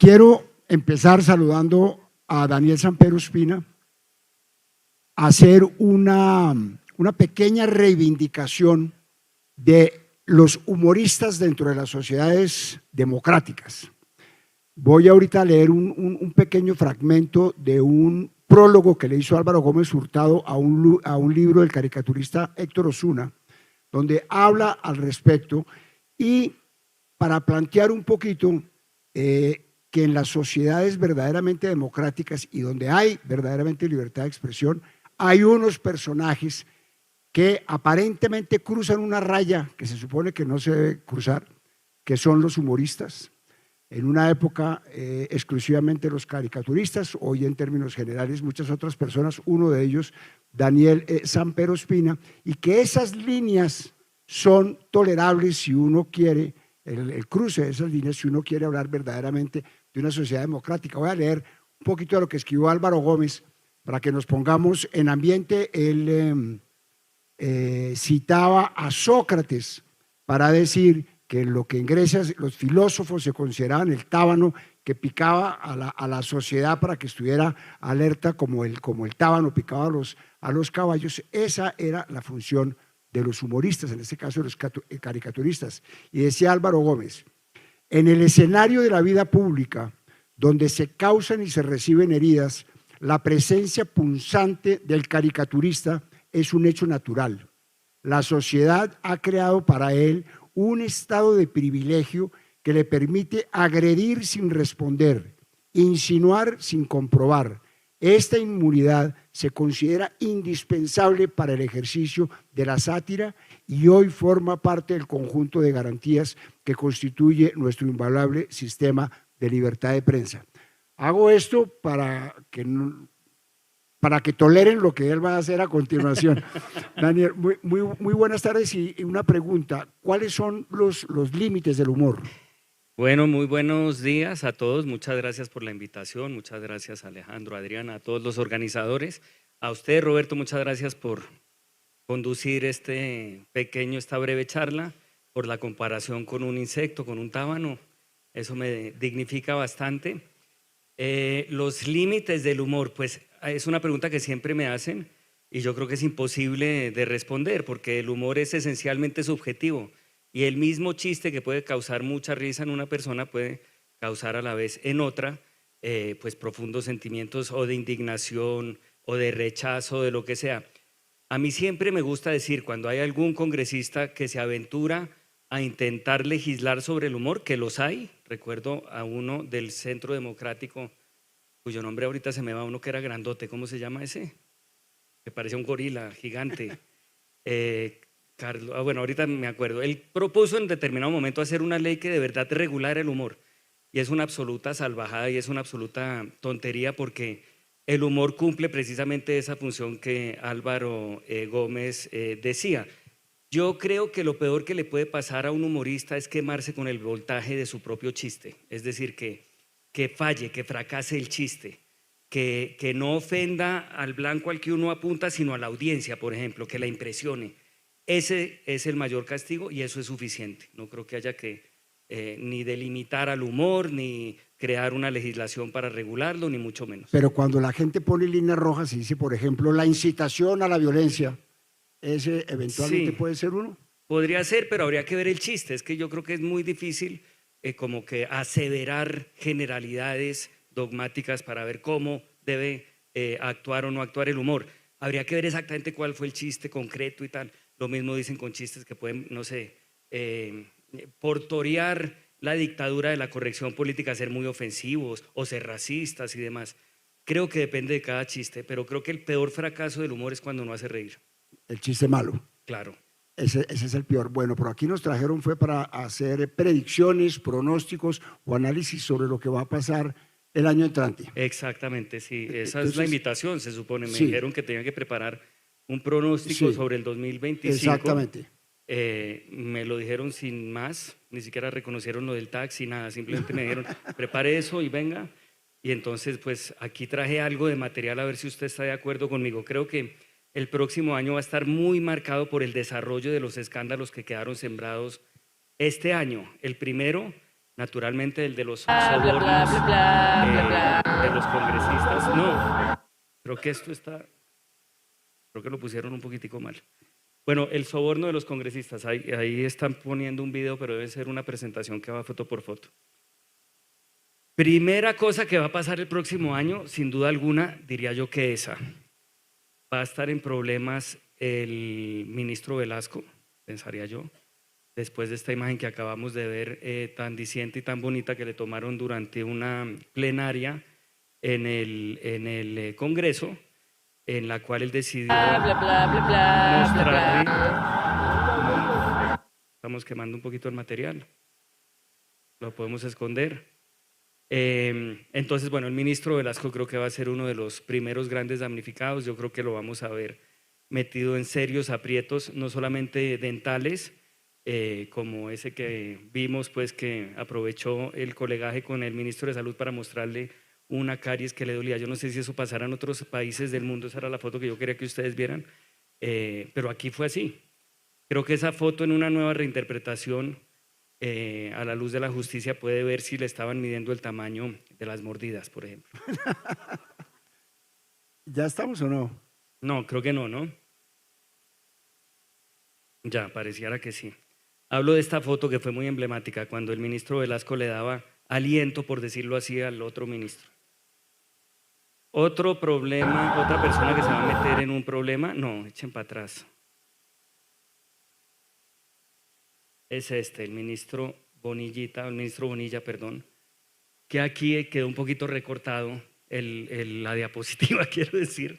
Quiero empezar saludando a Daniel Sampero Espina, hacer una pequeña reivindicación de los humoristas dentro de las sociedades democráticas. Voy ahorita a leer un pequeño fragmento de un prólogo que le hizo Álvaro Gómez Hurtado a un libro del caricaturista Héctor Osuna, donde habla al respecto y para plantear un poquito que en las sociedades verdaderamente democráticas y donde hay verdaderamente libertad de expresión, hay unos personajes que aparentemente cruzan una raya que se supone que no se debe cruzar, que son los humoristas. En una época exclusivamente los caricaturistas, hoy en términos generales muchas otras personas, uno de ellos Daniel Sampero Espina, y que esas líneas son tolerables si uno quiere, el cruce de esas líneas, si uno quiere hablar verdaderamente de una sociedad democrática. Voy a leer un poquito de lo que escribió Álvaro Gómez para que nos pongamos en ambiente. Él citaba a Sócrates para decir que lo que en Grecia los filósofos se consideraban el tábano que picaba a la sociedad para que estuviera alerta como el tábano picaba a los caballos. Esa era la función de los humoristas, en este caso de los caricaturistas. Y decía Álvaro Gómez: en el escenario de la vida pública, donde se causan y se reciben heridas, la presencia punzante del caricaturista es un hecho natural. La sociedad ha creado para él un estado de privilegio que le permite agredir sin responder, insinuar sin comprobar. Esta inmunidad se considera indispensable para el ejercicio de la sátira y hoy forma parte del conjunto de garantías que constituye nuestro invaluable sistema de libertad de prensa. Hago esto para que toleren lo que él va a hacer a continuación. Daniel, muy buenas tardes y una pregunta: ¿cuáles son los límites del humor? Bueno, muy buenos días a todos, muchas gracias por la invitación, muchas gracias Alejandro, Adriana, a todos los organizadores, a usted Roberto, muchas gracias por conducir esta breve charla, por la comparación con un insecto, con un tábano, eso me dignifica bastante. Los límites del humor, pues es una pregunta que siempre me hacen y yo creo que es imposible de responder porque el humor es esencialmente subjetivo. Y el mismo chiste que puede causar mucha risa en una persona puede causar a la vez en otra pues profundos sentimientos o de indignación o de rechazo, de lo que sea. A mí siempre me gusta decir, cuando hay algún congresista que se aventura a intentar legislar sobre el humor, que los hay, recuerdo a uno del Centro Democrático, cuyo nombre ahorita se me va, uno que era grandote, ¿cómo se llama ese? Que parecía un gorila gigante. Carlos, bueno, ahorita me acuerdo, él propuso en determinado momento hacer una ley que de verdad regulara el humor y es una absoluta salvajada y es una absoluta tontería porque el humor cumple precisamente esa función que Álvaro Gómez decía. Yo creo que lo peor que le puede pasar a un humorista es quemarse con el voltaje de su propio chiste, es decir, que falle, que fracase el chiste, que no ofenda al blanco al que uno apunta, sino a la audiencia, por ejemplo, que la impresione. Ese es el mayor castigo y eso es suficiente. No creo que haya que ni delimitar al humor, ni crear una legislación para regularlo, ni mucho menos. Pero cuando la gente pone líneas rojas y dice, por ejemplo, la incitación a la violencia, ¿ese eventualmente Sí, puede ser uno? podría ser, pero habría que ver el chiste. Es que yo creo que es muy difícil como que aseverar generalidades dogmáticas para ver cómo debe actuar o no actuar el humor. Habría que ver exactamente cuál fue el chiste concreto y tal. Lo mismo dicen con chistes que pueden, no sé, por torear la dictadura de la corrección política, ser muy ofensivos o ser racistas y demás. Creo que depende de cada chiste, pero creo que el peor fracaso del humor es cuando no hace reír. El chiste malo. Claro. Ese es el peor. Bueno, pero aquí nos trajeron fue para hacer predicciones, pronósticos o análisis sobre lo que va a pasar el año entrante. Exactamente, sí. Esa Entonces, es la invitación, se supone. Me sí, dijeron que tenía que preparar un pronóstico sí, sobre el 2025. exactamente. Me lo dijeron sin más, ni siquiera reconocieron lo del taxi, nada. Simplemente me dijeron, prepare eso y venga. Y entonces, pues aquí traje algo de material a ver si usted está de acuerdo conmigo. Creo que el próximo año va a estar muy marcado por el desarrollo de los escándalos que quedaron sembrados este año. El primero Naturalmente el de los Bla, bla, sobornos bla, bla, bla, bla. de los congresistas. No, creo que creo que lo pusieron un poquitico mal. Bueno, el soborno de los congresistas, ahí están poniendo un video, pero debe ser una presentación que va foto por foto. Primera cosa que va a pasar el próximo año, sin duda alguna, diría yo que esa. Va a estar en problemas el ministro Velasco, pensaría yo, después de esta imagen que acabamos de ver tan diciente y tan bonita que le tomaron durante una plenaria en el Congreso, en la cual él decidió Bla, bla, bla, bla, bla, mostrarle. bla. Estamos quemando un poquito el material, lo podemos esconder. Entonces, bueno, el ministro Velasco creo que va a ser uno de los primeros grandes damnificados. Yo creo que lo vamos a ver metido en serios aprietos, no solamente dentales, como ese que vimos, pues que aprovechó el colegaje con el ministro de Salud para mostrarle una caries que le dolía. Yo no sé si eso pasará en otros países del mundo, esa era la foto que yo quería que ustedes vieran, pero aquí fue así. Creo que esa foto en una nueva reinterpretación a la luz de la justicia puede ver si le estaban midiendo el tamaño de las mordidas, por ejemplo. ¿Ya estamos o no? No, creo que no, ¿no? Ya, pareciera que sí. Hablo de esta foto que fue muy emblemática, cuando el ministro Velasco le daba aliento, por decirlo así, al otro ministro. Otro problema, otra persona que se va a meter en un problema, no, echen para atrás. Es el ministro Bonilla, perdón, que aquí quedó un poquito recortado la diapositiva, quiero decir.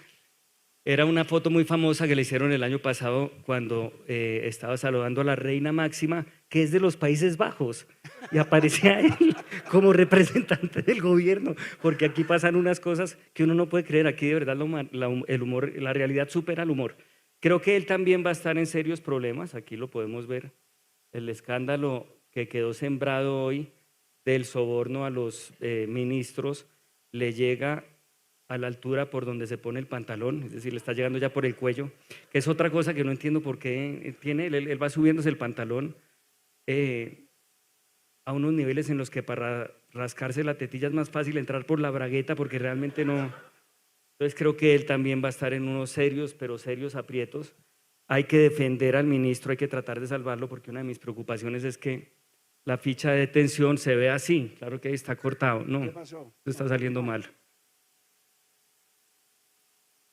Era una foto muy famosa que le hicieron el año pasado cuando estaba saludando a la reina Máxima, que es de los Países Bajos, y aparecía él como representante del gobierno, porque aquí pasan unas cosas que uno no puede creer. Aquí de verdad el humor, la realidad supera el humor. Creo que él también va a estar en serios problemas, aquí lo podemos ver. El escándalo que quedó sembrado hoy del soborno a los ministros le llega a la altura por donde se pone el pantalón, es decir, le está llegando ya por el cuello, que es otra cosa que no entiendo por qué tiene, él va subiéndose el pantalón a unos niveles en los que para rascarse la tetilla es más fácil entrar por la bragueta, porque realmente no. Entonces creo que él también va a estar en unos serios, pero serios aprietos. Hay que defender al ministro, hay que tratar de salvarlo, porque una de mis preocupaciones es que la ficha de detención se ve así. Claro que ahí está cortado. No, ¿Qué pasó? esto está saliendo mal.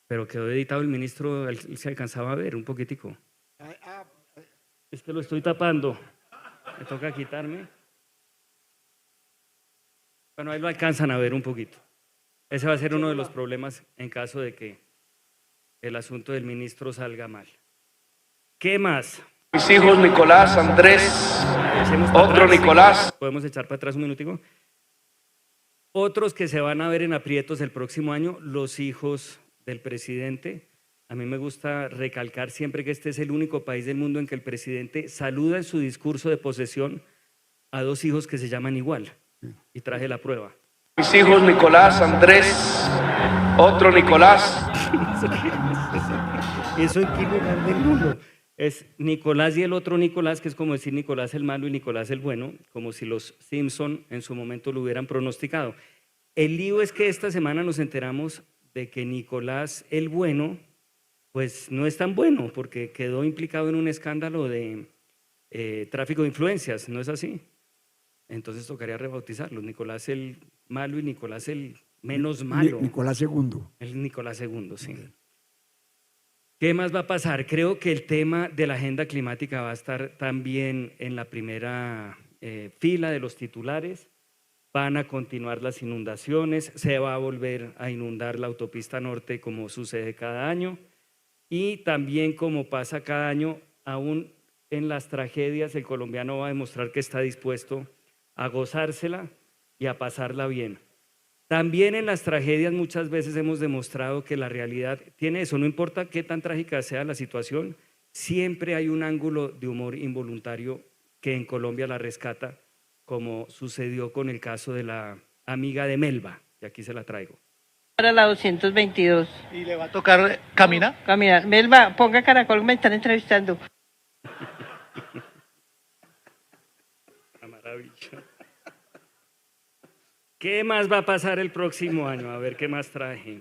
Pero quedó editado el ministro, él se alcanzaba a ver un poquitico. Es que lo estoy tapando. Me toca quitarme. Bueno, ahí lo alcanzan a ver un poquito. Ese va a ser uno de los problemas en caso de que el asunto del ministro salga mal. ¿Qué más? Mis hijos Nicolás, Andrés, Echemos para otro atrás. Nicolás. Podemos echar para atrás un minutico. Otros que se van a ver en aprietos el próximo año, los hijos del presidente. A mí me gusta recalcar siempre que este es el único país del mundo en que el presidente saluda en su discurso de posesión a dos hijos que se llaman igual. Y traje la prueba. Mis hijos Nicolás, Andrés, otro Nicolás. ¿Eso en qué lugar del mundo? Es Nicolás y el otro Nicolás, que es como decir Nicolás el malo y Nicolás el bueno, como si los Simpson en su momento lo hubieran pronosticado. El lío es que esta semana nos enteramos de que Nicolás el bueno, pues no es tan bueno, porque quedó implicado en un escándalo de tráfico de influencias, ¿no es así? Entonces tocaría rebautizarlo, Nicolás el malo y Nicolás el menos malo. Nicolás II. El Nicolás II, sí. ¿Qué más va a pasar? Creo que el tema de la agenda climática va a estar también en la primera fila de los titulares. Van a continuar las inundaciones, se va a volver a inundar la autopista norte como sucede cada año, y también como pasa cada año, aún en las tragedias el colombiano va a demostrar que está dispuesto a gozársela y a pasarla bien. También en las tragedias muchas veces hemos demostrado que la realidad tiene eso, no importa qué tan trágica sea la situación, siempre hay un ángulo de humor involuntario que en Colombia la rescata, como sucedió con el caso de la amiga de Melba, y aquí se la traigo. Para la 222. ¿Y le va a tocar caminar? Caminar. Melba, ponga caracol, me están entrevistando. Una maravilla. ¿Qué más va a pasar el próximo año? A ver, ¿qué más traje?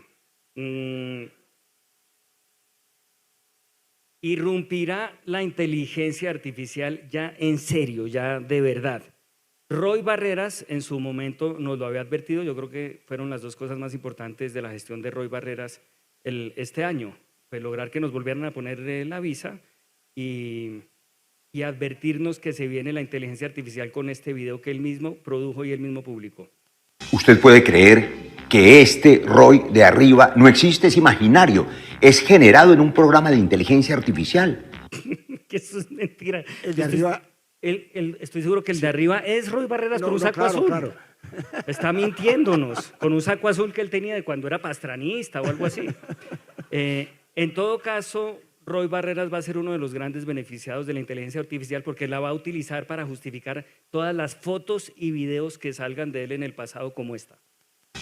Irrumpirá la inteligencia artificial ya en serio, ya de verdad. Roy Barreras en su momento nos lo había advertido, yo creo que fueron las dos cosas más importantes de la gestión de Roy Barreras este año, fue lograr que nos volvieran a poner la visa y advertirnos que se viene la inteligencia artificial con este video que él mismo produjo y él mismo publicó. Usted puede creer que este Roy de arriba no existe, es imaginario, es generado en un programa de inteligencia artificial. Que eso es mentira. El de arriba. Estoy seguro que el de arriba es Roy Barreras con un saco claro, azul. claro. Está mintiéndonos, con un saco azul que él tenía de cuando era pastranista o algo así. En todo caso, Roy Barreras va a ser uno de los grandes beneficiados de la inteligencia artificial porque la va a utilizar para justificar todas las fotos y videos que salgan de él en el pasado como esta.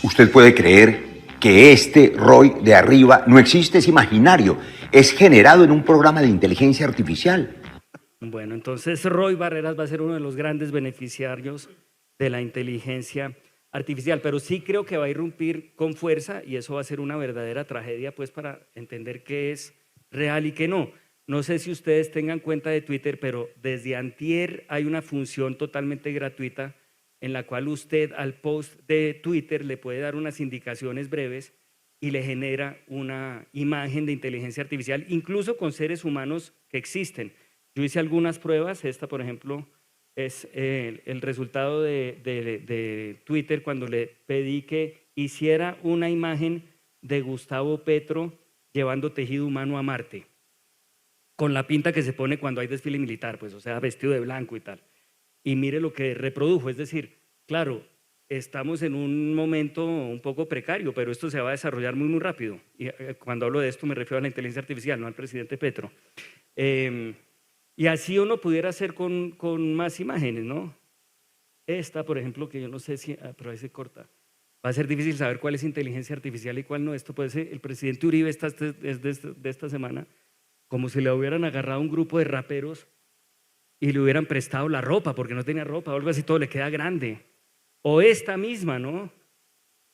Usted puede creer que este Roy de arriba no existe, es imaginario, es generado en un programa de inteligencia artificial. Bueno, entonces Roy Barreras va a ser uno de los grandes beneficiarios de la inteligencia artificial, pero sí creo que va a irrumpir con fuerza y eso va a ser una verdadera tragedia pues para entender qué es real y qué no. No sé si ustedes tengan cuenta de Twitter, pero desde antier hay una función totalmente gratuita en la cual usted al post de Twitter le puede dar unas indicaciones breves y le genera una imagen de inteligencia artificial, incluso con seres humanos que existen. Yo hice algunas pruebas, esta por ejemplo es el resultado de Twitter cuando le pedí que hiciera una imagen de Gustavo Petro llevando tejido humano a Marte, con la pinta que se pone cuando hay desfile militar, pues, o sea, vestido de blanco y tal. Y mire lo que reprodujo, es decir, claro, estamos en un momento un poco precario, pero esto se va a desarrollar muy, muy rápido. Y cuando hablo de esto me refiero a la inteligencia artificial, no al presidente Petro. Y así uno pudiera hacer con más imágenes, ¿no? Esta, por ejemplo, que yo no sé si, pero ahí se corta. Va a ser difícil saber cuál es inteligencia artificial y cuál no. Esto puede ser, el presidente Uribe es de esta semana, como si le hubieran agarrado a un grupo de raperos y le hubieran prestado la ropa, porque no tenía ropa o algo así, todo le queda grande. O esta misma, ¿no?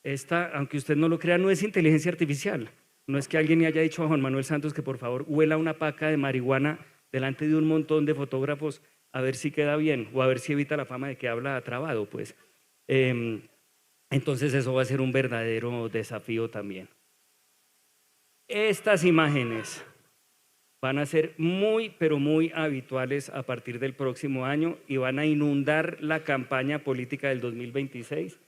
Esta, aunque usted no lo crea, no es inteligencia artificial. No es que alguien le haya dicho a Juan Manuel Santos que por favor huela una paca de marihuana delante de un montón de fotógrafos a ver si queda bien o a ver si evita la fama de que habla trabado, pues. Entonces eso va a ser un verdadero desafío también. Estas imágenes van a ser muy, pero muy habituales a partir del próximo año y van a inundar la campaña política del 2026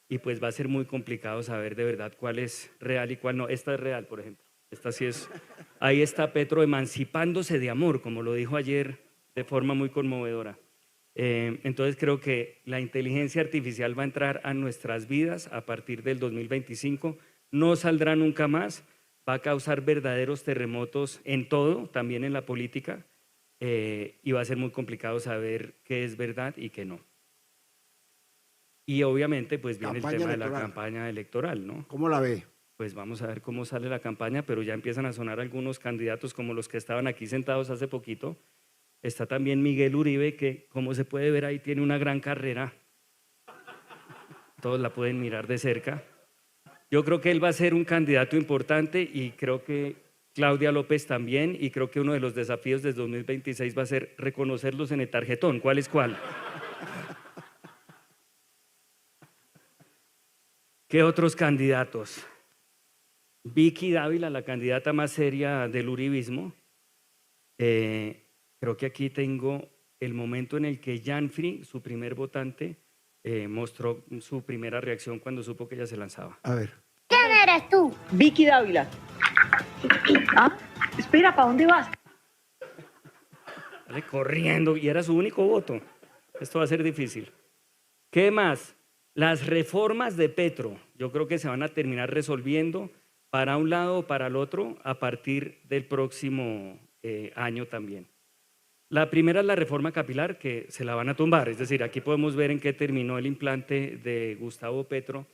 y pues va a ser muy complicado saber de verdad cuál es real y cuál no. Esta es real, por ejemplo. Esta sí es. Ahí está Petro emancipándose de amor, como lo dijo ayer de forma muy conmovedora. Entonces creo que la inteligencia artificial va a entrar a nuestras vidas a partir del 2025, no saldrá nunca más, va a causar verdaderos terremotos en todo, también en la política, y va a ser muy complicado saber qué es verdad y qué no. Y obviamente pues viene el tema de la campaña electoral, ¿no? ¿Cómo la ve? Pues vamos a ver cómo sale la campaña, pero ya empiezan a sonar algunos candidatos como los que estaban aquí sentados hace poquito. Está también Miguel Uribe, que como se puede ver ahí tiene una gran carrera. Todos la pueden mirar de cerca. Yo creo que él va a ser un candidato importante y creo que Claudia López también, y creo que uno de los desafíos del 2026 va a ser reconocerlos en el tarjetón. ¿Cuál es cuál? ¿Qué otros candidatos? Vicky Dávila, la candidata más seria del uribismo. Creo que aquí tengo el momento en el que Janfri, su primer votante, mostró su primera reacción cuando supo que ella se lanzaba. A ver. ¿Quién eres tú? Vicky Dávila. ¿Ah? Espera, ¿para dónde vas? Sale corriendo y era su único voto. Esto va a ser difícil. ¿Qué más? Las reformas de Petro, yo creo que se van a terminar resolviendo para un lado o para el otro a partir del próximo año también. La primera es la reforma capilar, que se la van a tumbar, es decir, aquí podemos ver en qué terminó el implante de Gustavo Petro,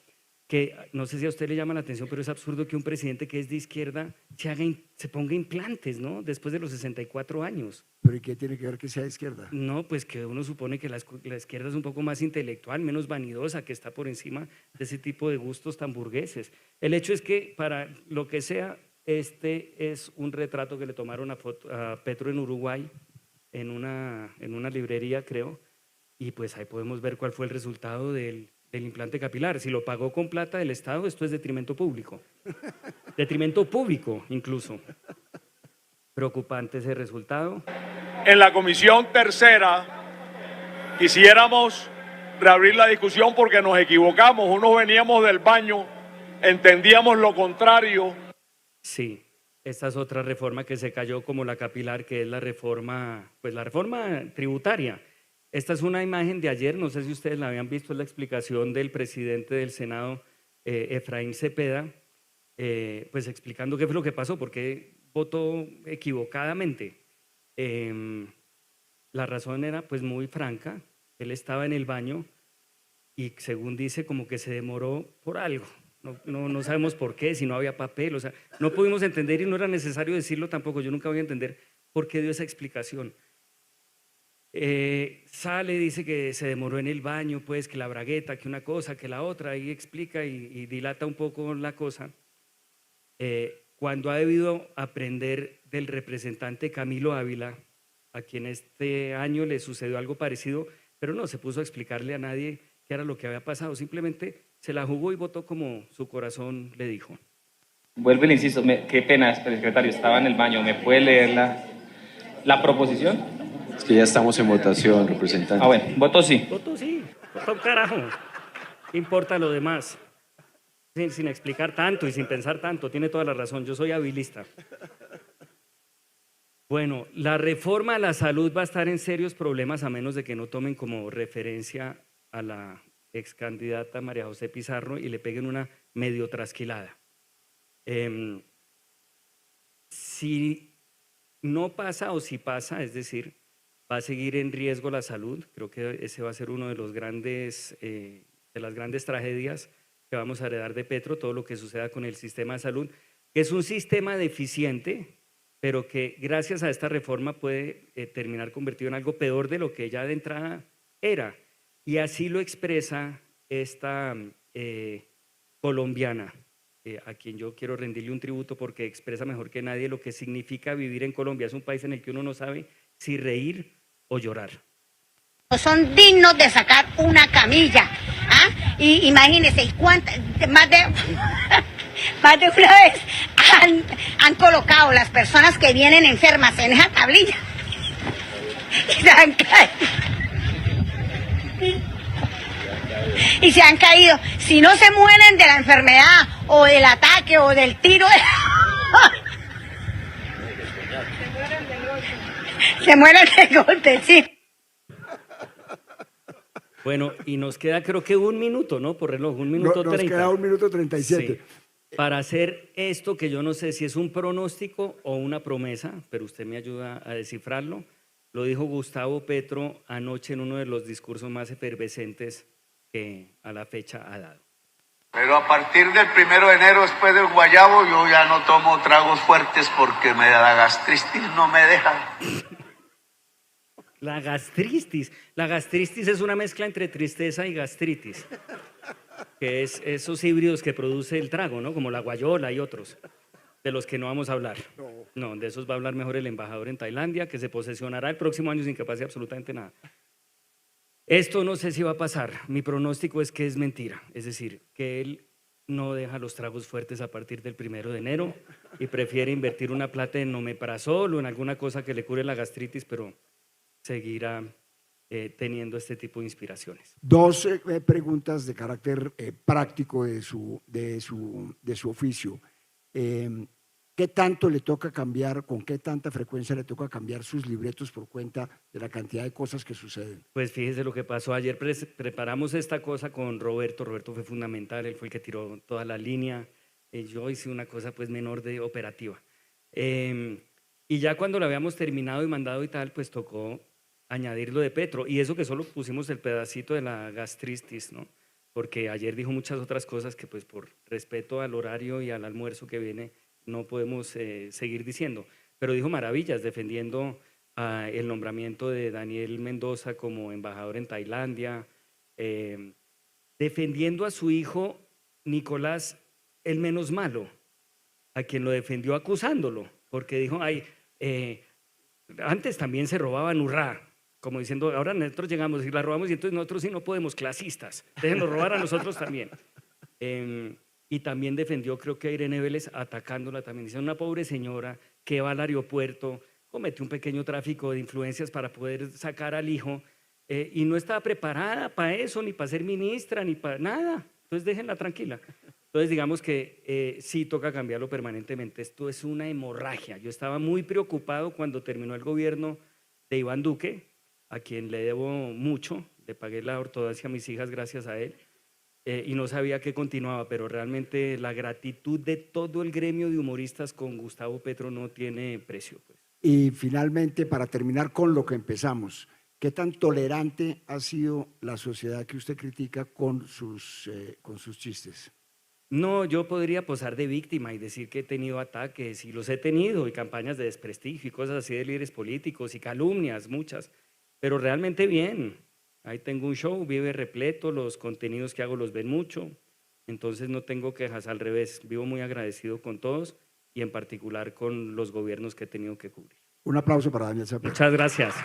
que no sé si a usted le llama la atención, pero es absurdo que un presidente que es de izquierda se ponga implantes, ¿no? Después de los 64 años. ¿Pero y qué tiene que ver que sea de izquierda? No, pues que uno supone que la izquierda es un poco más intelectual, menos vanidosa, que está por encima de ese tipo de gustos tan burgueses. El hecho es que para lo que sea, este es un retrato que le tomaron a Petro en Uruguay, en una librería, creo, y pues ahí podemos ver cuál fue el resultado del implante capilar. Si lo pagó con plata del Estado, esto es detrimento público. Detrimento público, incluso. Preocupante ese resultado. En la comisión tercera quisiéramos reabrir la discusión porque nos equivocamos. Unos veníamos del baño, entendíamos lo contrario. Sí, esta es otra reforma que se cayó como la capilar, que es la reforma tributaria. Esta es una imagen de ayer, no sé si ustedes la habían visto, es la explicación del presidente del Senado, Efraín Cepeda, pues explicando qué fue lo que pasó, porque votó equivocadamente. La razón era pues muy franca, él estaba en el baño y según dice como que se demoró por algo, no sabemos por qué, si no había papel, o sea, no pudimos entender y no era necesario decirlo tampoco, yo nunca voy a entender por qué dio esa explicación. Sale, dice que se demoró en el baño, pues que la bragueta, que una cosa, que la otra, ahí explica y dilata un poco la cosa. Cuando ha debido aprender del representante Camilo Ávila, a quien este año le sucedió algo parecido, pero no se puso a explicarle a nadie qué era lo que había pasado, simplemente se la jugó y votó como su corazón le dijo. Vuelvo y le insisto, qué pena, secretario, estaba en el baño, ¿me puede leer la proposición? Es que ya estamos en votación, representante. Ah, bueno, voto sí. Voto sí, voto carajo. ¿Qué importa lo demás? Sin explicar tanto y sin pensar tanto, tiene toda la razón, yo soy habilista. Bueno, la reforma a la salud va a estar en serios problemas a menos de que no tomen como referencia a la ex candidata María José Pizarro y le peguen una medio trasquilada. Si no pasa o si pasa, es decir, va a seguir en riesgo la salud, creo que ese va a ser uno de los grandes, de las grandes tragedias que vamos a heredar de Petro, todo lo que suceda con el sistema de salud, que es un sistema deficiente, pero que gracias a esta reforma puede terminar convertido en algo peor de lo que ya de entrada era. Y así lo expresa esta colombiana, a quien yo quiero rendirle un tributo porque expresa mejor que nadie lo que significa vivir en Colombia. Es un país en el que uno no sabe si reír o llorar. Son dignos de sacar una camilla. ¿Ah? Y imagínense, más de una vez han colocado las personas que vienen enfermas en esa tablilla y se han caído. Si no se mueren de la enfermedad o del ataque o del tiro, se mueren de golpe, sí. Bueno, y nos queda creo que un minuto, ¿no? Por reloj, un minuto 30. Nos queda 1 minuto 37. Sí. Para hacer esto, que yo no sé si es un pronóstico o una promesa, pero usted me ayuda a descifrarlo, lo dijo Gustavo Petro anoche en uno de los discursos más efervescentes que a la fecha ha dado. Pero a partir del 1 de enero, después del guayabo, yo ya no tomo tragos fuertes porque me da la gastritis, no me deja. La gastritis es una mezcla entre tristeza y gastritis, que es esos híbridos que produce el trago, ¿no? Como la guayola y otros, de los que no vamos a hablar. No, de esos va a hablar mejor el embajador en Tailandia, que se posesionará el próximo año sin que pase absolutamente nada. Esto no sé si va a pasar. Mi pronóstico es que es mentira, es decir, que él no deja los tragos fuertes a partir del 1 de enero y prefiere invertir una plata en omeprazol o en alguna cosa que le cure la gastritis, pero seguirá teniendo este tipo de inspiraciones. 2 preguntas de carácter práctico de su oficio. ¿Qué tanto le toca cambiar, con qué tanta frecuencia le toca cambiar sus libretos por cuenta de la cantidad de cosas que suceden? Pues fíjese lo que pasó ayer, preparamos esta cosa con Roberto fue fundamental, él fue el que tiró toda la línea, yo hice una cosa pues menor de operativa. Y ya cuando lo habíamos terminado y mandado y tal, pues tocó añadir lo de Petro, y eso que solo pusimos el pedacito de la gastritis, ¿no? porque ayer dijo muchas otras cosas que pues por respeto al horario y al almuerzo que viene no podemos seguir diciendo, pero dijo maravillas defendiendo el nombramiento de Daniel Mendoza como embajador en Tailandia, defendiendo a su hijo Nicolás el menos malo, a quien lo defendió acusándolo, porque dijo, ay, antes también se robaban hurra, como diciendo, ahora nosotros llegamos y la robamos y entonces nosotros sí no podemos, clasistas, déjenos robar a nosotros también. Y también defendió, creo que a Irene Vélez, atacándola también, diciendo, una pobre señora que va al aeropuerto, comete un pequeño tráfico de influencias para poder sacar al hijo y no estaba preparada para eso, ni para ser ministra, ni para nada, entonces déjenla tranquila. Entonces digamos que sí toca cambiarlo permanentemente, esto es una hemorragia. Yo estaba muy preocupado cuando terminó el gobierno de Iván Duque, a quien le debo mucho, le pagué la ortodoxia a mis hijas gracias a él, y no sabía que continuaba, pero realmente la gratitud de todo el gremio de humoristas con Gustavo Petro no tiene precio. Pues. Y finalmente, para terminar con lo que empezamos, ¿qué tan tolerante ha sido la sociedad que usted critica con sus chistes? No, yo podría posar de víctima y decir que he tenido ataques, y los he tenido, y campañas de desprestigio y cosas así de líderes políticos y calumnias, muchas, pero realmente bien. Ahí tengo un show, vive repleto, los contenidos que hago los ven mucho, entonces no tengo quejas, al revés, vivo muy agradecido con todos y en particular con los gobiernos que he tenido que cubrir. Un aplauso para Daniel Samper. Muchas gracias.